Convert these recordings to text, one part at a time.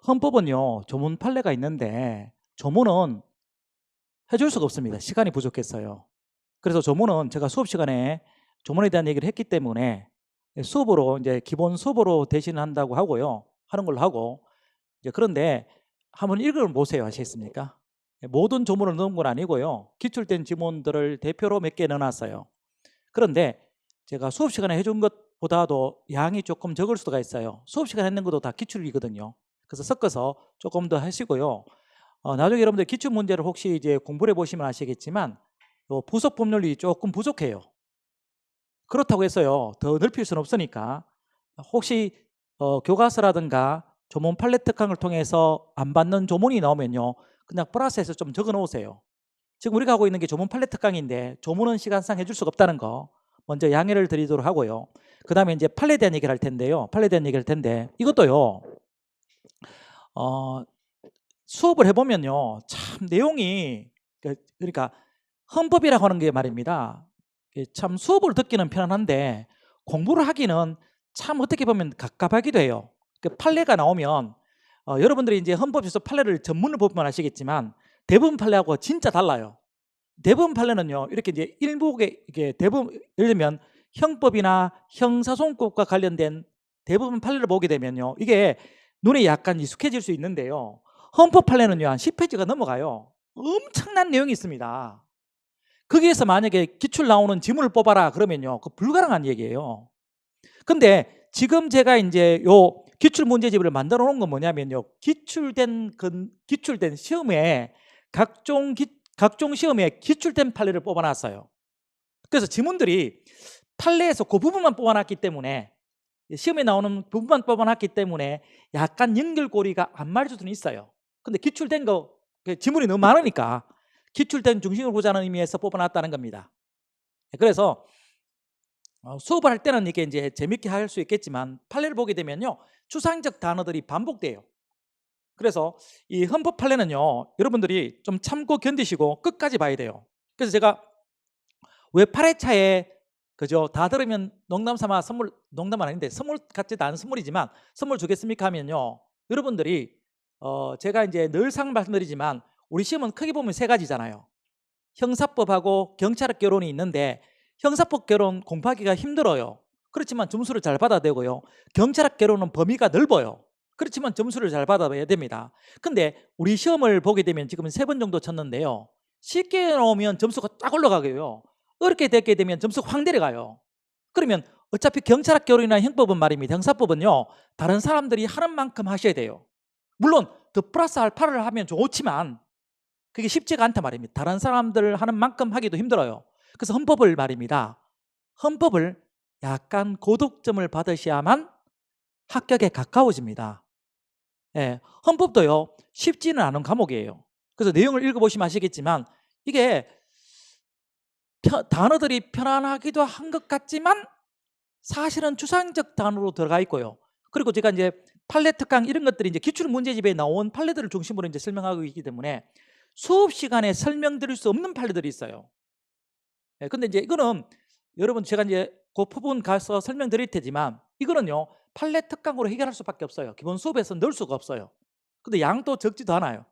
헌법은요, 조문 판례가 있는데 조문은 해줄 수가 없습니다. 시간이 부족했어요. 그래서 조문은 제가 수업 시간에 조문에 대한 얘기를 했기 때문에 수업으로 이제 기본 수업으로 대신한다고 하고요. 하는 걸로 하고 이제 그런데 한번 읽어보세요. 아시겠습니까? 모든 조문을 넣은 건 아니고요. 기출된 지문들을 대표로 몇 개 넣어놨어요. 그런데 제가 수업 시간에 해준 것보다도 양이 조금 적을 수가 있어요. 수업 시간에 했는 것도 다 기출이거든요. 그래서 섞어서 조금 더 하시고요. 나중에 여러분들 기출 문제를 혹시 이제 공부를 해보시면 아시겠지만 부속 법률이 조금 부족해요. 그렇다고 해서요, 더 넓힐 수는 없으니까 혹시 교과서라든가 조문 판례 특강을 통해서 안 받는 조문이 나오면요, 그냥 플러스해서 좀 적어 놓으세요. 지금 우리가 하고 있는 게 조문 판례 특강인데 조문은 시간상 해줄 수가 없다는 거 먼저 양해를 드리도록 하고요. 그 다음에 이제 판례에 대한 얘기를 할 텐데요. 판례에 대한 얘기를 할 텐데 이것도요, 수업을 해보면요, 참 내용이, 그러니까 헌법이라고 하는 게 말입니다, 참 수업을 듣기는 편안한데 공부를 하기는 참 어떻게 보면 갑갑하기도 해요. 판례가 나오면 여러분들이 이제 헌법에서 판례를 전문을 보면 아시겠지만 대부분 판례하고 진짜 달라요. 대부분 판례는요, 이렇게 이제 일목에 이게 대부분, 예를 들면 형법이나 형사소송법과 관련된 대부분 판례를 보게 되면요, 이게 눈에 약간 익숙해질 수 있는데요, 헌법 판례는요 한 10페이지가 넘어가요. 엄청난 내용이 있습니다. 거기에서 만약에 기출 나오는 지문을 뽑아라 그러면요, 그 불가능한 얘기예요. 근데 지금 제가 이제 요 기출 문제집을 만들어 놓은 건 뭐냐면요, 기출된 시험에 각종 시험에 기출된 판례를 뽑아 놨어요. 그래서 지문들이 판례에서 그 부분만 뽑아 놨기 때문에, 시험에 나오는 부분만 뽑아 놨기 때문에 약간 연결고리가 안 맞을 수는 있어요. 근데 기출된 거, 지문이 너무 많으니까 기출된 중심을 보자는 의미에서 뽑아 놨다는 겁니다. 그래서 수업을 할 때는 이게 이제 재밌게 할 수 있겠지만 판례를 보게 되면요, 추상적 단어들이 반복돼요. 그래서 이 헌법 판례는요, 여러분들이 좀 참고 견디시고 끝까지 봐야 돼요. 그래서 제가 왜 8회차에 그죠, 다 들으면 농담 삼아 선물, 농담은 아닌데 선물 같지도 않은 선물이지만 선물 주겠습니까 하면요, 여러분들이 제가 이제 늘상 말씀드리지만 우리 시험은 크게 보면 세 가지잖아요. 형사법하고 경찰학 개론이 있는데 형사법 개론 공부하기가 힘들어요. 그렇지만 점수를 잘 받아야 되고요. 경찰학 개론은 범위가 넓어요. 그렇지만 점수를 잘 받아야 됩니다. 근데 우리 시험을 보게 되면 지금 3번 정도 쳤는데요, 쉽게 나오면 점수가 딱 올라가고요, 어렵게 되게 되면 점수가 확 내려가요. 그러면 어차피 경찰학 개론이나 형법은 말입니다, 형사법은요, 다른 사람들이 하는 만큼 하셔야 돼요. 물론 더 플러스 알파를 하면 좋지만 그게 쉽지가 않단 말입니다. 다른 사람들 하는 만큼 하기도 힘들어요. 그래서 헌법을 말입니다, 헌법을 약간 고득점을 받으셔야만 합격에 가까워집니다. 예, 헌법도요 쉽지는 않은 과목이에요. 그래서 내용을 읽어보시면 아시겠지만 이게 단어들이 편안하기도 한 것 같지만 사실은 추상적 단어로 들어가 있고요. 그리고 제가 이제 판례 특강 이런 것들이 이제 기출 문제집에 나온 판례들을 중심으로 이제 설명하고 있기 때문에 수업 시간에 설명드릴 수 없는 판례들이 있어요. 예, 근데 이제 이거는 여러분 제가 이제 그 부분 가서 설명드릴 테지만 이거는요 판례 특강으로 해결할 수밖에 없어요. 기본 수업에서 넣을 수가 없어요. 근데 양도 적지도 않아요.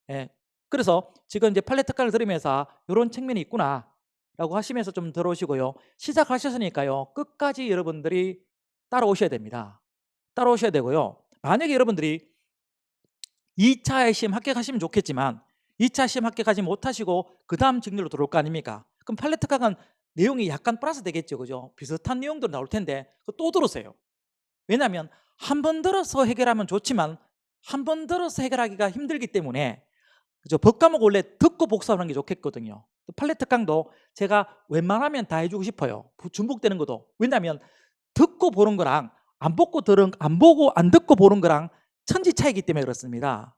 예, 그래서 지금 이제 판례 특강을 들으면서 이런 측면이 있구나 라고 하시면서 좀 들어오시고요, 시작하셨으니까요 끝까지 여러분들이 따라오셔야 됩니다. 따라오셔야 되고요, 만약에 여러분들이 2차 시험 합격하시면 좋겠지만 2차 시험 합격하지 못하시고 그 다음 직렬로 들어올 거 아닙니까? 그럼 판례 특강은 내용이 약간 플러스 되겠죠, 그죠? 비슷한 내용도 나올 텐데 또 들으세요. 왜냐하면 한 번 들어서 해결하면 좋지만 한 번 들어서 해결하기가 힘들기 때문에, 그죠? 법과목 원래 듣고 복습하는 게 좋겠거든요. 판례 특강도 제가 웬만하면 다 해주고 싶어요. 중복되는 것도. 왜냐하면 듣고 보는 거랑 안 보고 안 듣고 보는 거랑 천지 차이기 때문에 그렇습니다.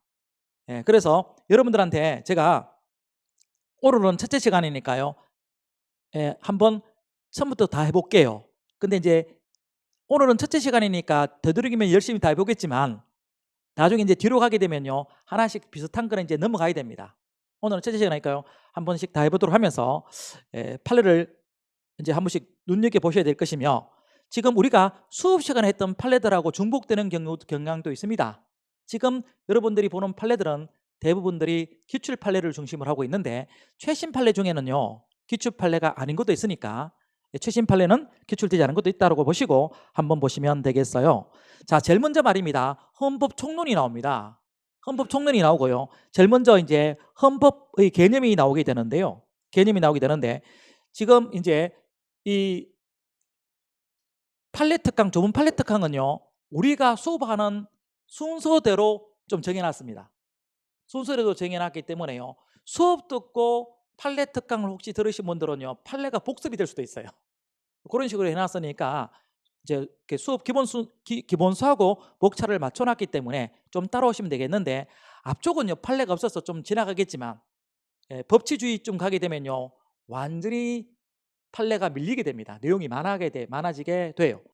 예, 그래서 여러분들한테 제가 오늘은 첫째 시간이니까요, 예, 한번 처음부터 다 해볼게요. 근데 이제 오늘은 첫째 시간이니까 되도록이면 열심히 다 해보겠지만 나중에 이제 뒤로 가게 되면요 하나씩 비슷한 거는 이제 넘어가야 됩니다. 오늘은 첫째 시간이니까요 한 번씩 다 해보도록 하면서 판례를 이제 한 번씩 눈여겨 보셔야 될 것이며, 지금 우리가 수업 시간에 했던 판례들하고 중복되는 경향도 있습니다. 지금 여러분들이 보는 판례들은 대부분들이 기출 판례를 중심으로 하고 있는데 최신 판례 중에는요 기출 판례가 아닌 것도 있으니까 최신 판례는 기출되지 않은 것도 있다고 보시고 한번 보시면 되겠어요. 자, 제일 먼저 말입니다. 헌법 총론이 나옵니다. 헌법 총론이 나오고요. 제일 먼저 이제 헌법의 개념이 나오게 되는데요. 개념이 나오게 되는데 지금 이제 이 판례 특강, 조문 판례 특강은요 우리가 수업하는 순서대로 좀 정해놨습니다. 순서대로 정해놨기 때문에요 수업 듣고 판례 특강을 혹시 들으신 분들은요 판례가 복습이 될 수도 있어요. 그런 식으로 해놨으니까 이제 수업 기본수하고 목차를 맞춰놨기 때문에 좀 따라오시면 되겠는데 앞쪽은요 판례가 없어서 좀 지나가겠지만 법치주의 좀 가게 되면요 완전히 판례가 밀리게 됩니다. 내용이 많아지게 돼요.